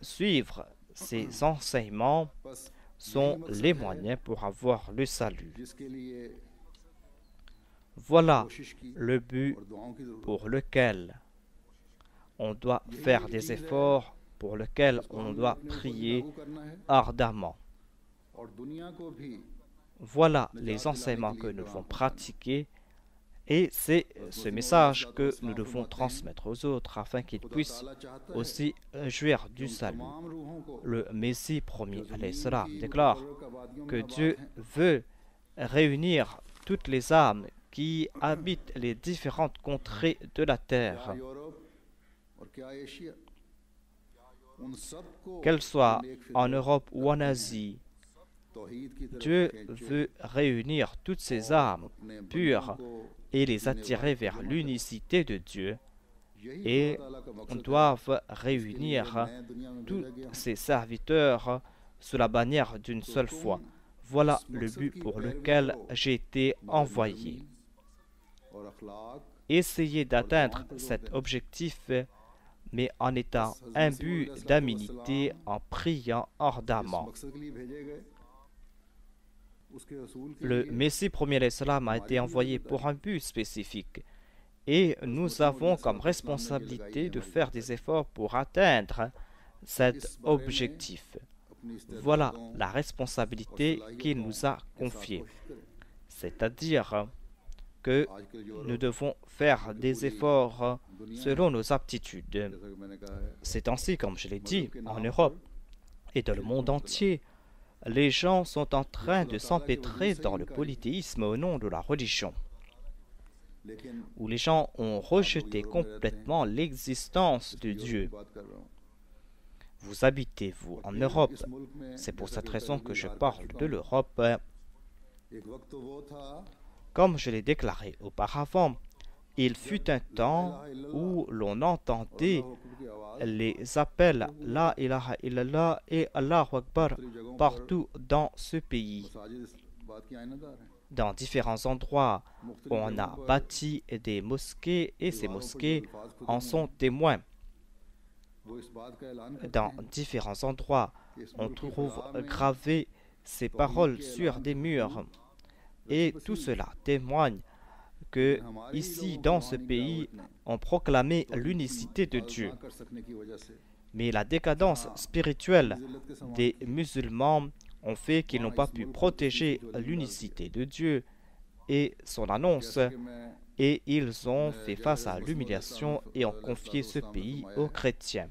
Suivre ces enseignements sont les moyens pour avoir le salut. Voilà le but pour lequel on doit faire des efforts, pour lequel on doit prier ardemment. Voilà les enseignements que nous devons pratiquer et c'est ce message que nous devons transmettre aux autres afin qu'ils puissent aussi jouir du salut. Le Messie promis alayhi salam déclare que Dieu veut réunir toutes les âmes qui habitent les différentes contrées de la terre, qu'elles soient en Europe ou en Asie. Dieu veut réunir toutes ces âmes pures et les attirer vers l'unicité de Dieu, et doivent réunir tous ces serviteurs sous la bannière d'une seule foi. Voilà le but pour lequel j'ai été envoyé. Essayez d'atteindre cet objectif, mais en étant imbu d'aménité, en priant ardemment. Le Messie premier l'Islam a été envoyé pour un but spécifique et nous avons comme responsabilité de faire des efforts pour atteindre cet objectif. Voilà la responsabilité qu'il nous a confiée. C'est-à-dire que nous devons faire des efforts selon nos aptitudes. C'est ainsi, comme je l'ai dit, en Europe et dans le monde entier, les gens sont en train de s'empêtrer dans le polythéisme au nom de la religion, où les gens ont rejeté complètement l'existence de Dieu. Vous habitez, vous, en Europe. C'est pour cette raison que je parle de l'Europe. Comme je l'ai déclaré auparavant, il fut un temps où l'on entendait les appels La ilaha illallah et Allahu Akbar partout dans ce pays. Dans différents endroits, on a bâti des mosquées et ces mosquées en sont témoins. Dans différents endroits, on trouve gravé ces paroles sur des murs. Et tout cela témoigne que, ici, dans ce pays, on proclamait l'unicité de Dieu. Mais la décadence spirituelle des musulmans ont fait qu'ils n'ont pas pu protéger l'unicité de Dieu et son annonce, et ils ont fait face à l'humiliation et ont confié ce pays aux chrétiens.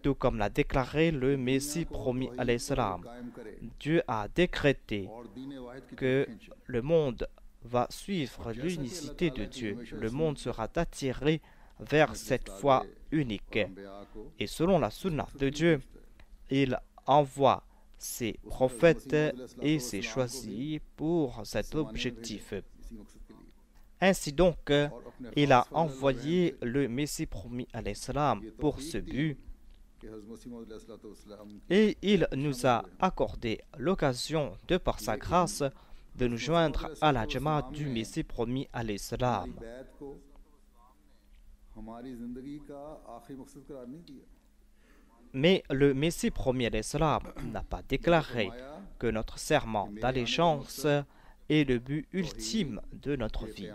Tout comme l'a déclaré le Messie promis alayhi salam, Dieu a décrété que le monde va suivre l'unicité de Dieu. Le monde sera attiré vers cette foi unique. Et selon la sunna de Dieu, il envoie ses prophètes et ses choisis pour cet objectif. Ainsi donc, il a envoyé le Messie promis alayhi salam pour ce but, et il nous a accordé l'occasion, de par sa grâce, de nous joindre à la Jamaat du Messie promis alayhi salam. Mais le Messie promis alayhi salam n'a pas déclaré que notre serment d'allégeance est le but ultime de notre vie.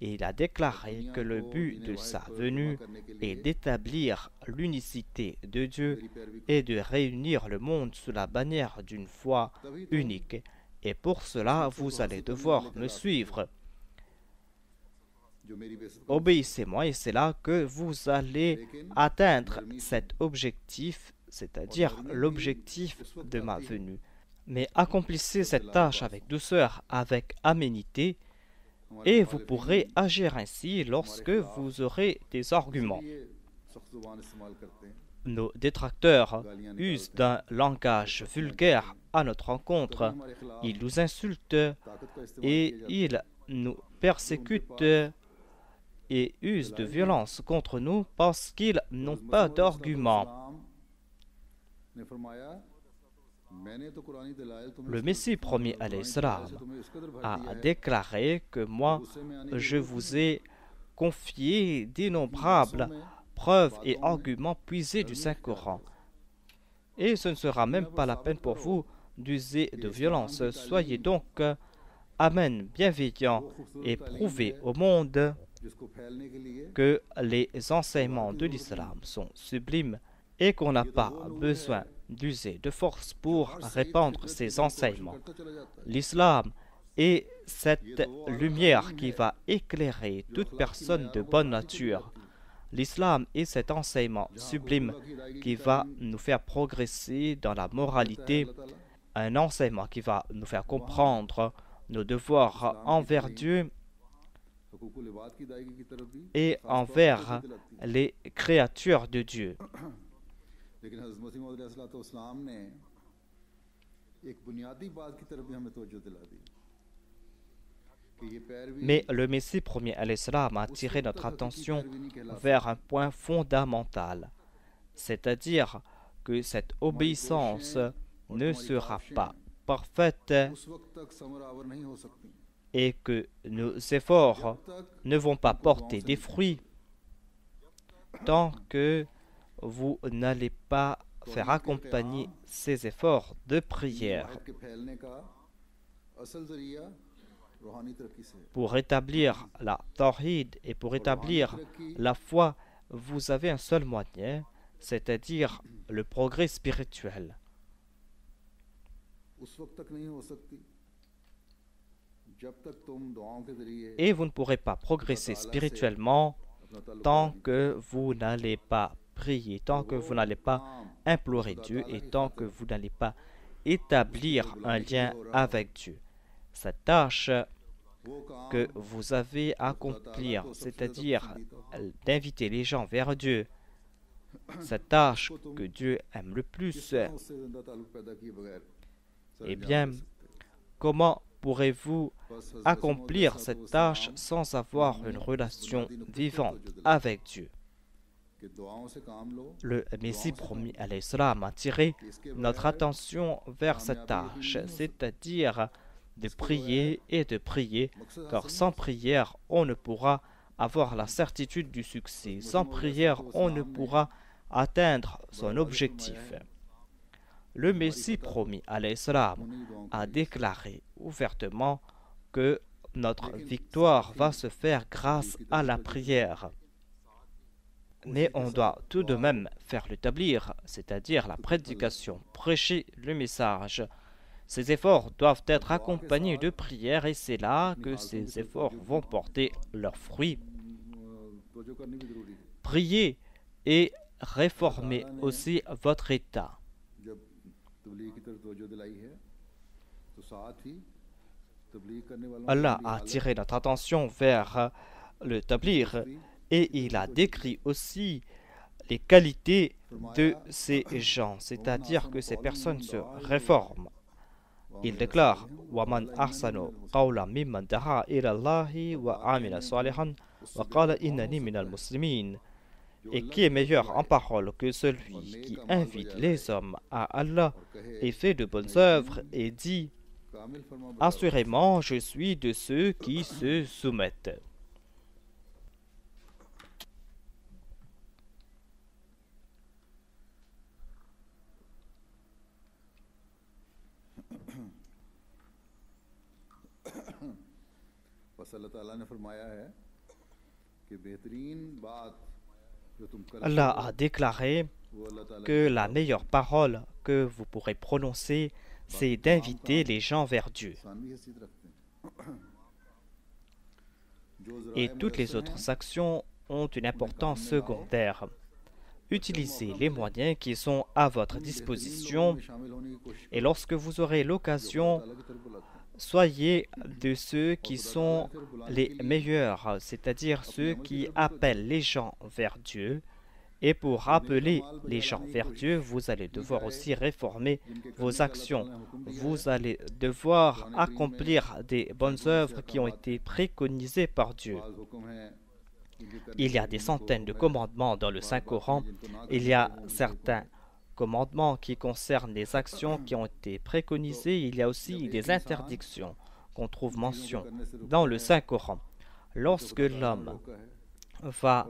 Et il a déclaré que le but de sa venue est d'établir l'unicité de Dieu et de réunir le monde sous la bannière d'une foi unique. Et pour cela, vous allez devoir me suivre. Obéissez-moi et c'est là que vous allez atteindre cet objectif, c'est-à-dire l'objectif de ma venue. Mais accomplissez cette tâche avec douceur, avec aménité, et vous pourrez agir ainsi lorsque vous aurez des arguments. Nos détracteurs usent d'un langage vulgaire à notre rencontre. Ils nous insultent et ils nous persécutent et usent de violence contre nous parce qu'ils n'ont pas d'arguments. Le Messie promis alayhi salam a déclaré que moi, je vous ai confier d'innombrables preuves et arguments puisés du Saint-Coran. Et ce ne sera même pas la peine pour vous d'user de violence. Soyez donc amen, bienveillants, et prouvez au monde que les enseignements de l'islam sont sublimes et qu'on n'a pas besoin d'user de force pour répandre ces enseignements. L'islam est cette lumière qui va éclairer toute personne de bonne nature. L'islam est cet enseignement sublime qui va nous faire progresser dans la moralité, un enseignement qui va nous faire comprendre nos devoirs envers Dieu et envers les créatures de Dieu. Mais le Messie premier alayhi salam a attiré notre attention vers un point fondamental, c'est-à-dire que cette obéissance ne sera pas parfaite et que nos efforts ne vont pas porter des fruits tant que vous n'allez pas faire accompagner ces efforts de prière. Pour établir la tawhid et pour établir la foi, vous avez un seul moyen, c'est-à-dire le progrès spirituel. Et vous ne pourrez pas progresser spirituellement tant que vous n'allez pas prier, tant que vous n'allez pas implorer Dieu et tant que vous n'allez pas établir un lien avec Dieu. Cette tâche que vous avez à accomplir, c'est-à-dire d'inviter les gens vers Dieu, cette tâche que Dieu aime le plus, eh bien, comment pourrez-vous accomplir cette tâche sans avoir une relation vivante avec Dieu? Le Messie promis alayhi salam a tiré notre attention vers cette tâche, c'est-à-dire de prier et de prier, car sans prière, on ne pourra avoir la certitude du succès. Sans prière, on ne pourra atteindre son objectif. Le Messie promis alayhi salam a déclaré ouvertement que notre victoire va se faire grâce à la prière. Mais on doit tout de même faire l'établir, c'est-à-dire la prédication, prêcher le message. Ces efforts doivent être accompagnés de prières et c'est là que ces efforts vont porter leurs fruits. Priez et réformez aussi votre état. Allah a attiré notre attention vers le tablir et il a décrit aussi les qualités de ces gens, c'est-à-dire que ces personnes se réforment. Il déclare وَمَنْ أَحْسَنُ قَوْلًا مِمَّنْ دَعَا إِلَى اللَّهِ وَعَمِلَ صَالِحًا وَقَالَ إِنَّنِي مِنَ الْمُسْلِمِينَ. Et qui est meilleur en parole que celui qui invite les hommes à Allah et fait de bonnes œuvres et dit « Assurément, je suis de ceux qui se soumettent ». Allah a déclaré que la meilleure parole que vous pourrez prononcer, c'est d'inviter les gens vers Dieu. Et toutes les autres actions ont une importance secondaire. Utilisez les moyens qui sont à votre disposition et lorsque vous aurez l'occasion, soyez de ceux qui sont les meilleurs, c'est-à-dire ceux qui appellent les gens vers Dieu. Et pour appeler les gens vers Dieu, vous allez devoir aussi réformer vos actions. Vous allez devoir accomplir des bonnes œuvres qui ont été préconisées par Dieu. Il y a des centaines de commandements dans le Saint-Coran. Il y a certains commandements qui concernent les actions qui ont été préconisées. Il y a aussi des interdictions qu'on trouve mention dans le Saint-Coran. Lorsque l'homme va